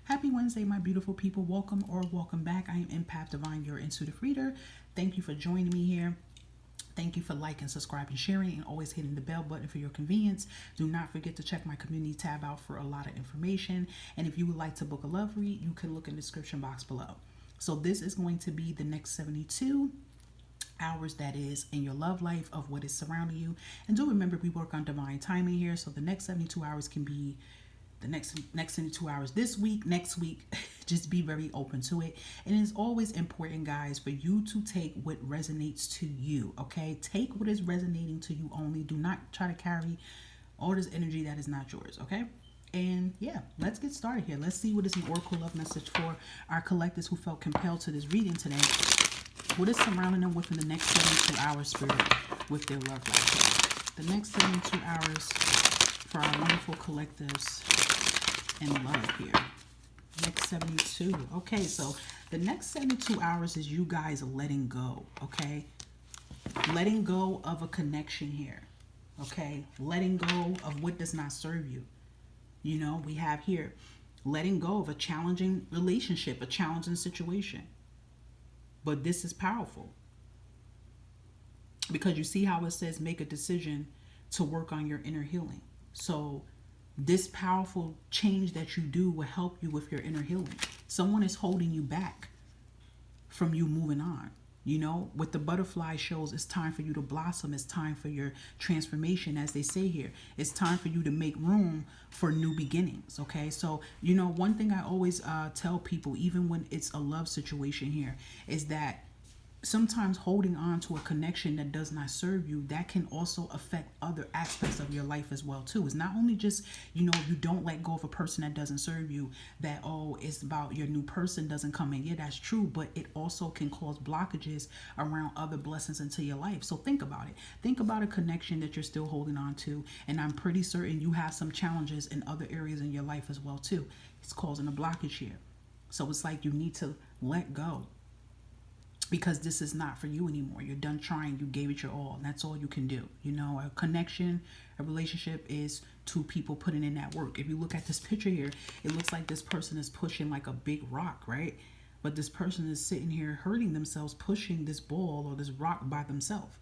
Happy Wednesday, my beautiful people. Welcome or welcome back. I am Empath Divine, your intuitive reader. Thank you for joining me here. Thank you for liking, subscribing, sharing, and always hitting the bell button for your convenience. Do not forget to check my community tab out for a lot of information. And if you would like to book a love read, you can look in the description box below. So this is going to be the next 72 hours, that is, in your love life of what is surrounding you. And do remember, we work on divine timing here. So the next 72 hours can be the next 72 hours this week, next week. Just be very open to it. And it's always important, guys, for you to take what resonates to you. Okay, take what is resonating to you only. Do not try to carry all this energy that is not yours. Okay. And yeah, let's get started here. Let's see what is an oracle love message for our collectors who felt compelled to this reading today. What is surrounding them within the next 72 hours, Spirit, with their love life? The next 72 hours for our wonderful collectives in love here. Next 72. Okay, so the next 72 hours is you guys letting go, okay? Letting go of a connection here, okay? Letting go of what does not serve you. You know, we have here letting go of a challenging relationship, a challenging situation. But this is powerful because you see how it says make a decision to work on your inner healing. So this powerful change that you do will help you with your inner healing. Someone is holding you back from you moving on. You know, what the butterfly shows, it's time for you to blossom. It's time for your transformation, as they say here. It's time for you to make room for new beginnings, okay? So, you know, one thing I always tell people, even when it's a love situation here, is that sometimes holding on to a connection that does not serve you, that can also affect other aspects of your life as well too. It's not only just, you know, you don't let go of a person that doesn't serve you, that, oh, it's about your new person doesn't come in. Yeah, that's true, but it also can cause blockages around other blessings into your life. So think about it. Think about a connection that you're still holding on to, and I'm pretty certain you have some challenges in other areas in your life as well too. It's causing a blockage here. So it's like you need to let go, because this is not for you anymore. You're done trying. You gave it your all. And that's all you can do. You know, a connection, a relationship is two people putting in that work. If you look at this picture here, it looks like this person is pushing like a big rock, right? But this person is sitting here hurting themselves, pushing this ball or this rock by themselves.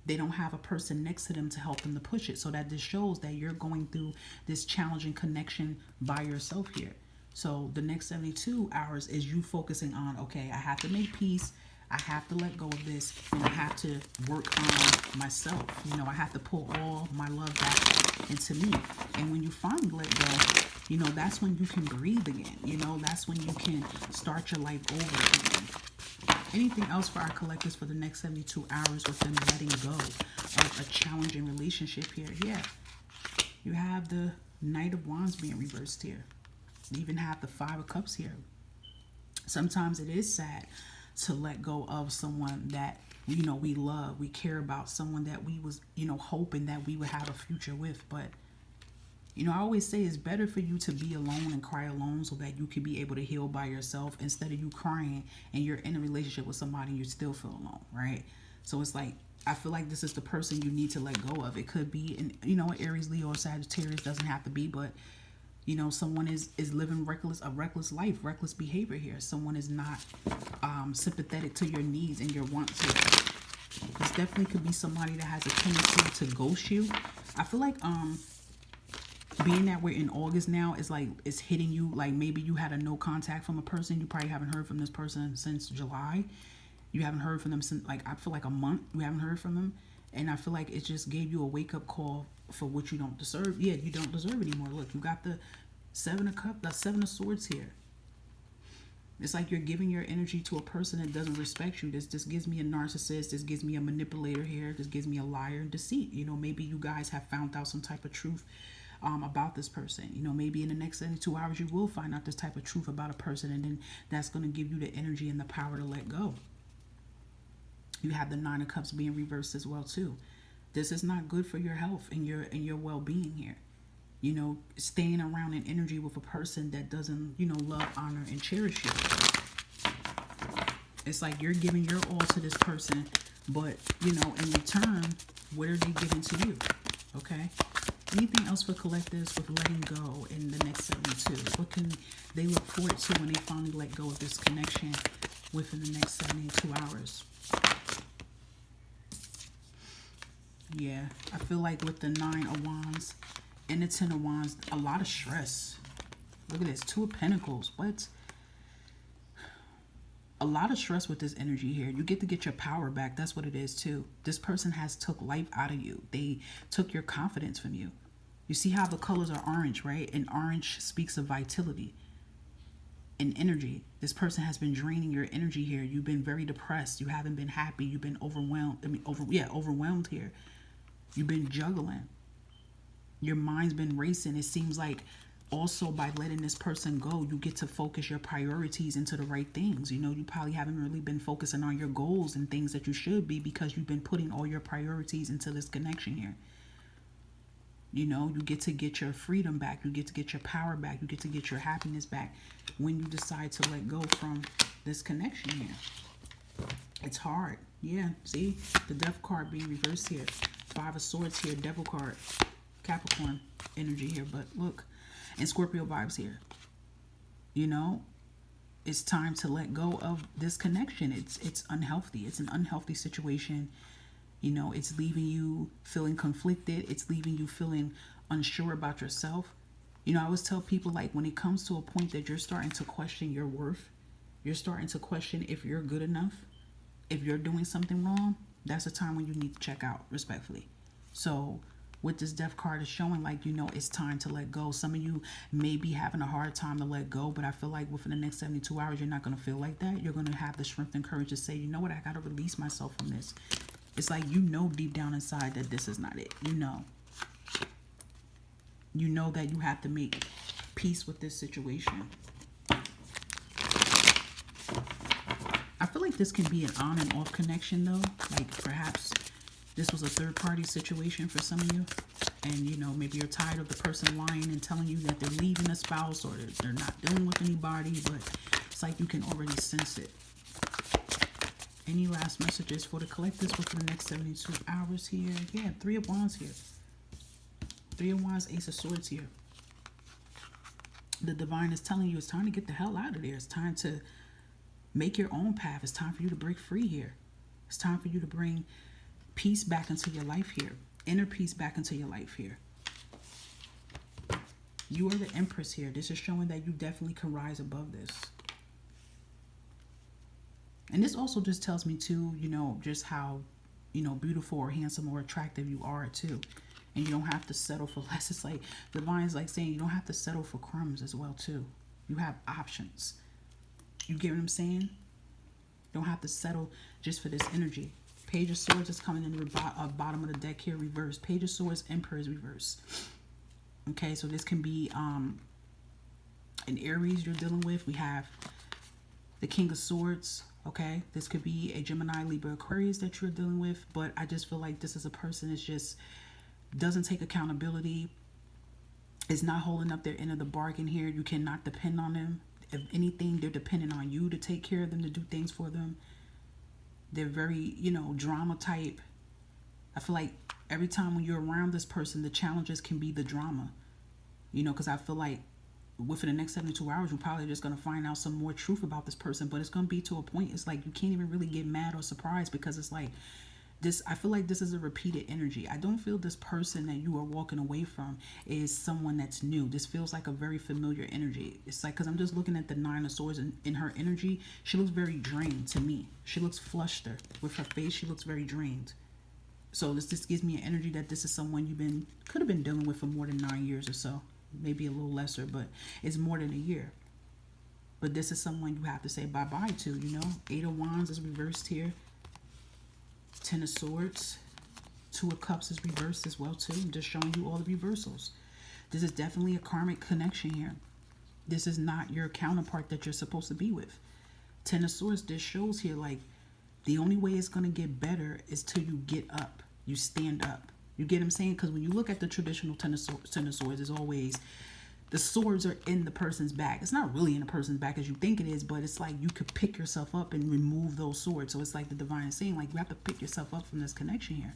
They don't have a person next to them to help them to push it. So that just shows that you're going through this challenging connection by yourself here. So the next 72 hours is you focusing on, okay, I have to make peace. I have to let go of this, and I have to work on myself. You know, I have to pull all my love back into me. And when you finally let go, you know, that's when you can breathe again. You know, that's when you can start your life over again. Anything else for our collectors for the next 72 hours with them letting go of a challenging relationship here? Yeah. You have the Knight of Wands being reversed here. You even have the Five of Cups here. Sometimes it is sad to let go of someone that, you know, we love, we care about, someone that we was, you know, hoping that we would have a future with. But, you know, I always say it's better for you to be alone and cry alone so that you can be able to heal by yourself, instead of you crying and you're in a relationship with somebody and you still feel alone, right? So it's like, I feel like this is the person you need to let go of. It could be, you know, Aries, Leo, or Sagittarius, doesn't have to be, but you know, someone is living a reckless life, reckless behavior here. Someone is not sympathetic to your needs and your wants here. This definitely could be somebody that has a tendency to ghost you. I feel like being that we're in August now, is like it's hitting you. Like maybe you had a no contact from a person. You probably haven't heard from this person since July. You haven't heard from them since, like, I feel like a month. You haven't heard from them. And I feel like it just gave you a wake-up call for what you don't deserve. Yeah, you don't deserve anymore. Look, you got the Seven of Cups, the Seven of Swords here. It's like you're giving your energy to a person that doesn't respect you. This gives me a narcissist. This gives me a manipulator here. This gives me a liar and deceit. You know, maybe you guys have found out some type of truth about this person. You know, maybe in the next 72 hours you will find out this type of truth about a person, and then that's going to give you the energy and the power to let go. You have the Nine of Cups being reversed as well too. This is not good for your health and your well-being here. You know, staying around in energy with a person that doesn't, you know, love, honor, and cherish you. It's like you're giving your all to this person, but, you know, in return, what are they giving to you? Okay? Anything else for collectives with letting go in the next 72? What can they look forward to when they finally let go of this connection within the next 72 hours? Yeah, I feel like with the 9 of Wands and the 10 of Wands, a lot of stress. Look at this, 2 of Pentacles. What? A lot of stress with this energy here. You get to get your power back. That's what it is too. This person has took life out of you. They took your confidence from you. You see how the colors are orange, right? And orange speaks of vitality and energy. This person has been draining your energy here. You've been very depressed. You haven't been happy. You've been overwhelmed. Overwhelmed here. You've been juggling. Your mind's been racing. It seems like also by letting this person go, you get to focus your priorities into the right things. You know, you probably haven't really been focusing on your goals and things that you should be because you've been putting all your priorities into this connection here. You know, you get to get your freedom back. You get to get your power back. You get to get your happiness back when you decide to let go from this connection here. It's hard. Yeah, see? The Death card being reversed here. 5 of Swords here. Devil card. Capricorn energy here. But look. And Scorpio vibes here. You know, it's time to let go of this connection. It's unhealthy. It's an unhealthy situation. You know, it's leaving you feeling conflicted. It's leaving you feeling unsure about yourself. You know, I always tell people, like, when it comes to a point that you're starting to question your worth, you're starting to question if you're good enough, if you're doing something wrong, that's the time when you need to check out, respectfully. So what this Death card is showing, like, you know, it's time to let go. Some of you may be having a hard time to let go, but I feel like within the next 72 hours, you're not going to feel like that. You're going to have the strength and courage to say, you know what, I got to release myself from this. It's like, you know, deep down inside that this is not it. You know that you have to make peace with this situation. I feel like this can be an on and off connection, though. Like, perhaps this was a third-party situation for some of you. And, you know, maybe you're tired of the person lying and telling you that they're leaving a spouse or they're not dealing with anybody. But it's like you can already sense it. Any last messages for the collectives within the next 72 hours here? Yeah, 3 of Wands here. 3 of Wands, Ace of Swords here. The Divine is telling you it's time to get the hell out of there. It's time to make your own path. It's time for you to break free here. It's time for you to bring peace back into your life here. Inner peace back into your life here. You are the Empress here. This is showing that you definitely can rise above this. And this also just tells me too, you know, just how, you know, beautiful or handsome or attractive you are too. And you don't have to settle for less. It's like, the Divine's like saying you don't have to settle for crumbs as well too. You have options. You get what I'm saying? You don't have to settle just for this energy. Page of Swords is coming in the bottom of the deck here, reverse. Page of Swords, Emperor is reverse. Okay, so this can be an Aries you're dealing with. We have the King of Swords. Okay, this could be a Gemini, Libra, Aquarius that you're dealing with. But I just feel like this is a person that's just doesn't take accountability, is not holding up their end of the bargain here. You cannot depend on them. If anything, they're dependent on you to take care of them, to do things for them. They're very, you know, drama type. I feel like every time when you're around this person, the challenges can be the drama. You know, because I feel like within the next 72 hours, you're probably just going to find out some more truth about this person. But it's going to be to a point, it's like you can't even really get mad or surprised because it's like this. I feel like this is a repeated energy. I don't feel this person that you are walking away from is someone that's new. This feels like a very familiar energy. It's like, because I'm just looking at the 9 of Swords in her energy. She looks very drained to me. She looks flustered with her face. She looks very drained. So this just gives me an energy that this is someone you could have been dealing with for more than 9 years or so. Maybe a little lesser, but it's more than a year. But this is someone you have to say bye-bye to, you know. 8 of Wands is reversed here. 10 of Swords. 2 of Cups is reversed as well too. I'm just showing you all the reversals. This is definitely a karmic connection here. This is not your counterpart that you're supposed to be with. 10 of Swords, this shows here like the only way it's going to get better is till you get up. You stand up. You get what I'm saying? Because when you look at the traditional 10 of Swords, it's always the swords are in the person's back. It's not really in the person's back as you think it is, but it's like you could pick yourself up and remove those swords. So it's like the Divine is saying, like, you have to pick yourself up from this connection here.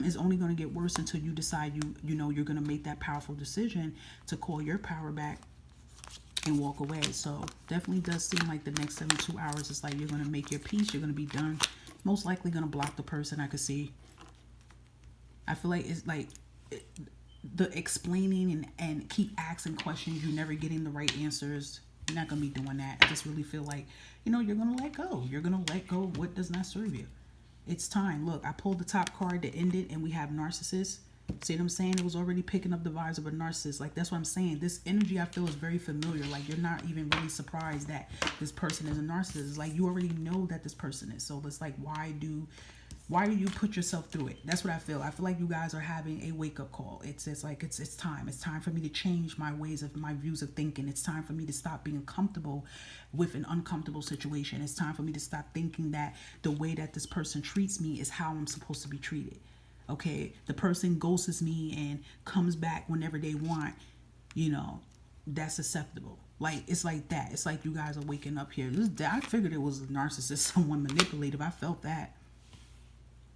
is only going to get worse until you decide you know you're going to make that powerful decision to call your power back and walk away. So definitely does seem like the next 72 hours is like you're going to make your peace. You're going to be done. Most likely going to block the person. I could see. I feel like it's like the explaining and keep asking questions. You're never getting the right answers. You're not going to be doing that. I just really feel like, you know, you're going to let go. You're going to let go of what does not serve you. It's time. Look, I pulled the top card to end it, and we have narcissist. See what I'm saying? It was already picking up the vibes of a narcissist. Like, that's what I'm saying. This energy I feel is very familiar. Like, you're not even really surprised that this person is a narcissist. It's like you already know that this person is. So it's like, why do you put yourself through it? That's what I feel. I feel like you guys are having a wake-up call. It's like it's time. It's time for me to change my views of thinking. It's time for me to stop being comfortable with an uncomfortable situation. It's time for me to stop thinking that the way that this person treats me is how I'm supposed to be treated. Okay, the person ghosts me and comes back whenever they want, you know, that's acceptable. Like, it's like that. It's like you guys are waking up here. I figured it was a narcissist, someone manipulative. I felt that.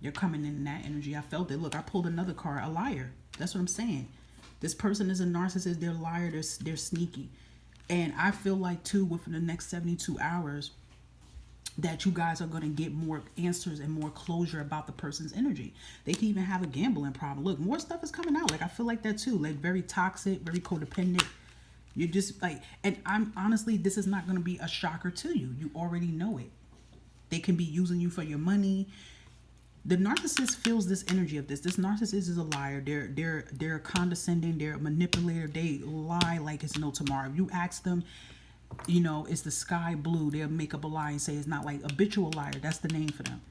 You're coming in that energy. I felt it. Look, I pulled another card, a liar. That's what I'm saying. This person is a narcissist. They're a liar. They're sneaky. And I feel like, too, within the next 72 hours, that you guys are going to get more answers and more closure about the person's energy. They can even have a gambling problem. Look, more stuff is coming out. Like, I feel like that too. Like, very toxic, very codependent. You're just like, and I'm honestly, this is not going to be a shocker to you. You already know it. They can be using you for your money. The narcissist feels this energy of this. This narcissist is a liar. They're condescending. They're a manipulator. They lie like it's no tomorrow. If you ask them, you know, is the sky blue? They'll make up a lie and say it's not. Like, habitual liar. That's the name for them.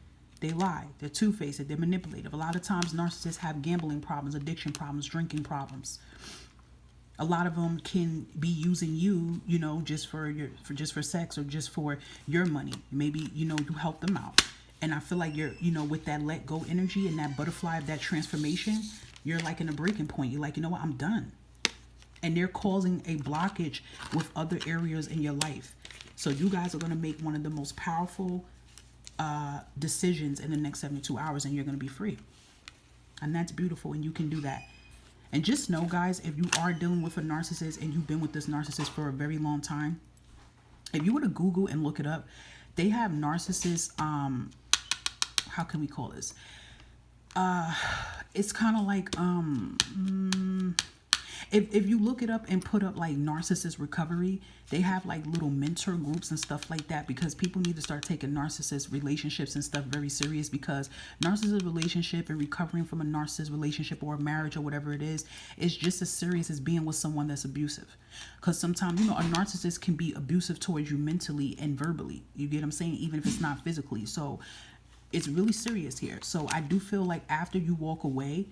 They lie. They're two-faced. They're manipulative. A lot of times narcissists have gambling problems, addiction problems, drinking problems. A lot of them can be using you, you know, just for sex or just for your money. Maybe, you know, you help them out. And I feel like you're, you know, with that let go energy and that butterfly of that transformation, you're like in a breaking point. You're like, you know what, I'm done. And they're causing a blockage with other areas in your life. So you guys are going to make one of the most powerful decisions in the next 72 hours, and you're going to be free. And that's beautiful, and you can do that. And just know, guys, if you are dealing with a narcissist and you've been with this narcissist for a very long time, if you were to Google and look it up, they have narcissists, how can we call this? It's kind of like, if you look it up and put up like narcissist recovery, they have like little mentor groups and stuff like that, because people need to start taking narcissist relationships and stuff very serious, because narcissist relationship and recovering from a narcissist relationship or a marriage or whatever it is just as serious as being with someone that's abusive. Because sometimes, you know, a narcissist can be abusive towards you mentally and verbally. You get what I'm saying? Even if it's not physically. So it's really serious here. So I do feel like after you walk away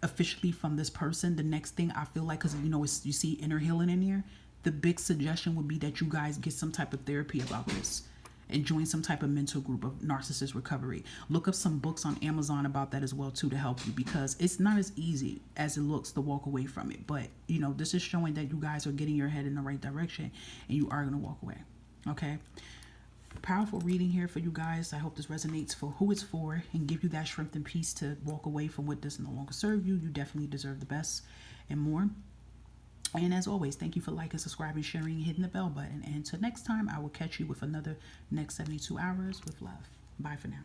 officially from this person, the next thing I feel like, because, you know, you see inner healing in here, the big suggestion would be that you guys get some type of therapy about this and join some type of mental group of narcissist recovery. Look up some books on Amazon about that as well too, to help you, because it's not as easy as it looks to walk away from it. But, you know, this is showing that you guys are getting your head in the right direction and you are going to walk away. Okay. Powerful reading here for you guys. I hope this resonates for who it's for and give you that strength and peace to walk away from what does no longer serve you. You definitely deserve the best and more. And as always, thank you for liking, subscribing, sharing, and hitting the bell button. And until next time, I will catch you with another next 72 hours with love. Bye for now.